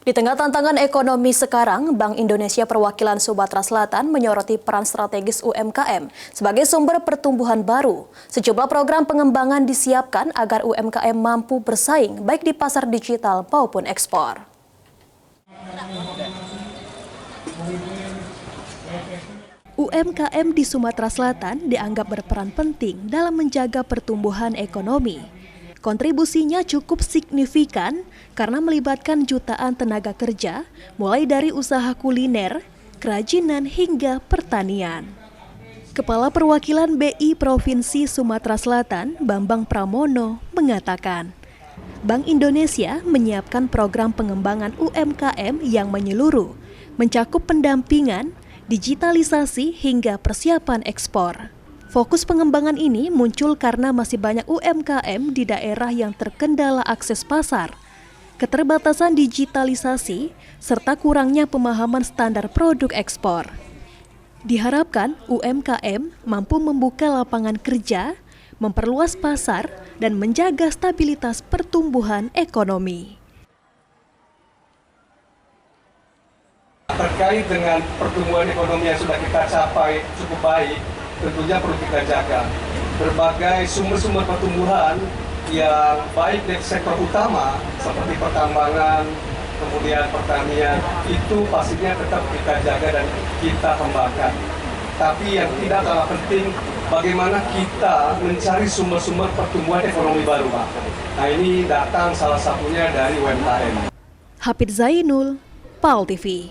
Di tengah tantangan ekonomi sekarang, Bank Indonesia Perwakilan Sumatera Selatan menyoroti peran strategis UMKM sebagai sumber pertumbuhan baru. Sejumlah program pengembangan disiapkan agar UMKM mampu bersaing baik di pasar digital maupun ekspor. UMKM di Sumatera Selatan dianggap berperan penting dalam menjaga pertumbuhan ekonomi. Kontribusinya cukup signifikan karena melibatkan jutaan tenaga kerja, mulai dari usaha kuliner, kerajinan hingga pertanian. Kepala Perwakilan BI Provinsi Sumatera Selatan, Bambang Pramono, mengatakan, Bank Indonesia menyiapkan program pengembangan UMKM yang menyeluruh, mencakup pendampingan, digitalisasi hingga persiapan ekspor. Fokus pengembangan ini muncul karena masih banyak UMKM di daerah yang terkendala akses pasar, keterbatasan digitalisasi, serta kurangnya pemahaman standar produk ekspor. Diharapkan UMKM mampu membuka lapangan kerja, memperluas pasar, dan menjaga stabilitas pertumbuhan ekonomi. Terkait dengan pertumbuhan ekonomi yang sudah kita capai cukup baik, tentunya perlu kita jaga. Berbagai sumber-sumber pertumbuhan yang baik dari sektor utama seperti pertambangan, kemudian pertanian, itu pastinya tetap kita jaga dan kita kembangkan. Tapi yang tidak kalah penting, bagaimana kita mencari sumber-sumber pertumbuhan ekonomi baru, Pak. Nah, ini datang salah satunya dari UMKM. Hafid Zainul, PAL TV.